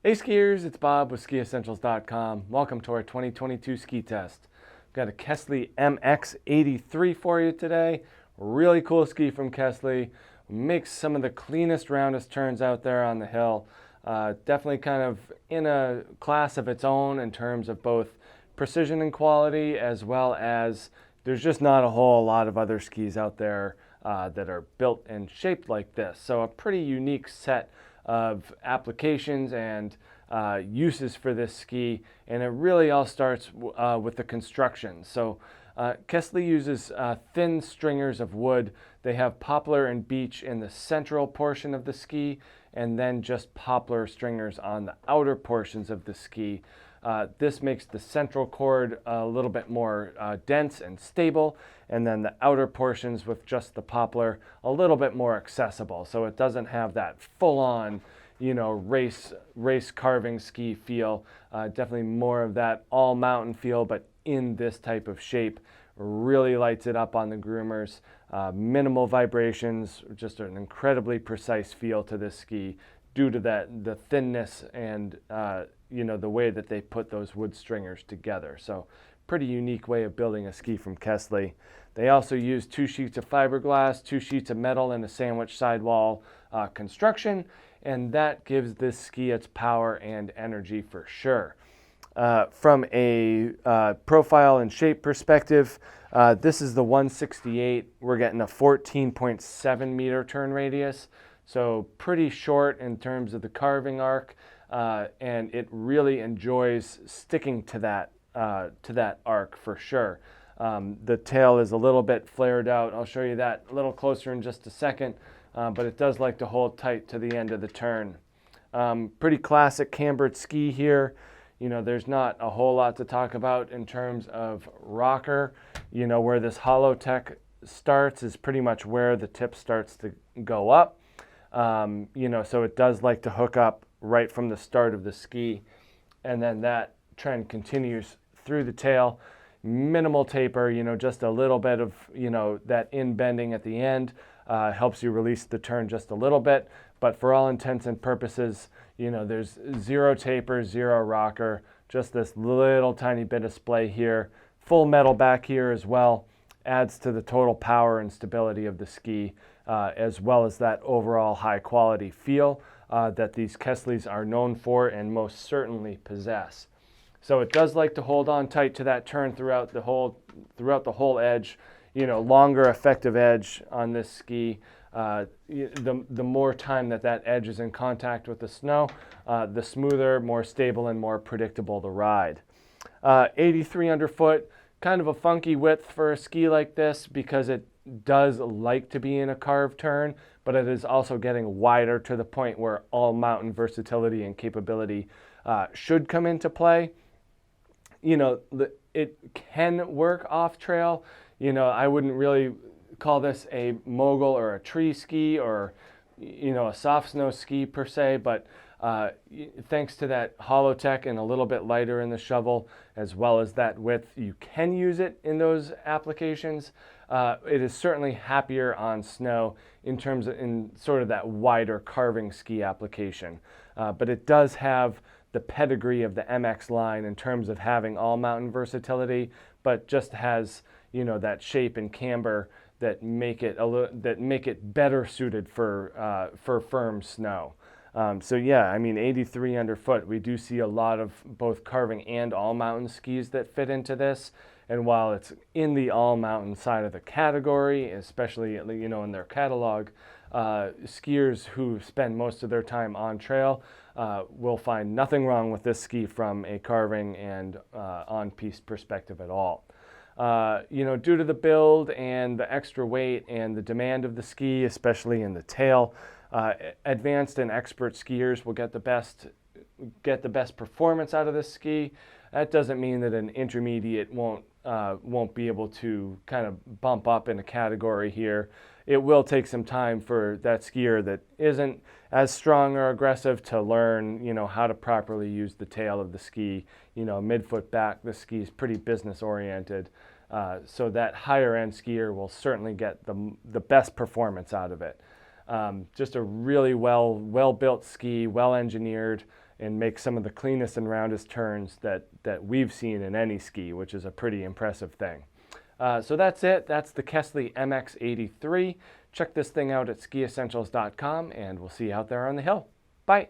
Hey skiers, it's Bob with SkiEssentials.com. Welcome to our 2022 ski test. We've got a Kastle MX83 for you today. Really cool ski from Kastle. Makes some of the cleanest, roundest turns out there on the hill. Definitely kind of in a class of its own in terms of both precision and quality, as well as there's just not a whole lot of other skis out there that are built and shaped like this. So a pretty unique set of applications and uses for this ski, and it really all starts with the construction. So Kastle uses thin stringers of wood. They have poplar and beech in the central portion of the ski, and then just poplar stringers on the outer portions of the ski. This makes the central cord a little bit more dense and stable, and then the outer portions with just the poplar a little bit more accessible. So it doesn't have that full-on, race carving ski feel. Definitely more of that all mountain feel, but in this type of shape. Really lights it up on the groomers. Minimal vibrations, just an incredibly precise feel to this ski due to the thinness and the way that they put those wood stringers together. So pretty unique way of building a ski from Kastle. They also use 2 sheets of fiberglass, 2 sheets of metal, and a sandwich sidewall construction, and that gives this ski its power and energy for sure. From a profile and shape perspective, this is the 168. We're getting a 14.7 meter turn radius, so pretty short in terms of the carving arc, and it really enjoys sticking to that arc for sure. The tail is a little bit flared out. I'll show you that a little closer in just a second, but it does like to hold tight to the end of the turn. Pretty classic cambered ski here. There's not a whole lot to talk about in terms of rocker. Where this hollow tech starts is pretty much where the tip starts to go up. So it does like to hook up right from the start of the ski, and then that trend continues through the tail. Minimal taper, just a little bit of, that in bending at the end helps you release the turn just a little bit. But for all intents and purposes, there's zero taper, zero rocker, just this little tiny bit of splay here. Full metal back here as well adds to the total power and stability of the ski, as well as that overall high quality feel that these Kastles are known for and most certainly possess. So it does like to hold on tight to that turn throughout the whole edge. Longer effective edge on this ski. The more time that edge is in contact with the snow, the smoother, more stable, and more predictable the ride. 83 underfoot, kind of a funky width for a ski like this because it does like to be in a carved turn, but it is also getting wider to the point where all mountain versatility and capability should come into play. It can work off trail. I wouldn't really call this a mogul or a tree ski or a soft snow ski per se, but thanks to that hollow tech and a little bit lighter in the shovel, as well as that width, you can use it in those applications. It is certainly happier on snow in sort of that wider carving ski application, but it does have the pedigree of the MX line in terms of having all mountain versatility, but just has that shape and camber that make it better suited for firm snow. So yeah, 83 underfoot. We do see a lot of both carving and all mountain skis that fit into this. And while it's in the all mountain side of the category, especially in their catalog, skiers who spend most of their time on trail will find nothing wrong with this ski from a carving and on-piste perspective at all. Due to the build and the extra weight and the demand of the ski, especially in the tail, advanced and expert skiers will get the best performance out of this ski. That doesn't mean that an intermediate won't be able to kind of bump up in a category here. It will take some time for that skier that isn't as strong or aggressive to learn, how to properly use the tail of the ski. Midfoot back, the ski is pretty business oriented. So that higher end skier will certainly get the best performance out of it. Just a really well built ski, well engineered, and make some of the cleanest and roundest turns that we've seen in any ski, which is a pretty impressive thing. So that's it. That's the Kastle MX83. Check this thing out at skiessentials.com, and we'll see you out there on the hill. Bye.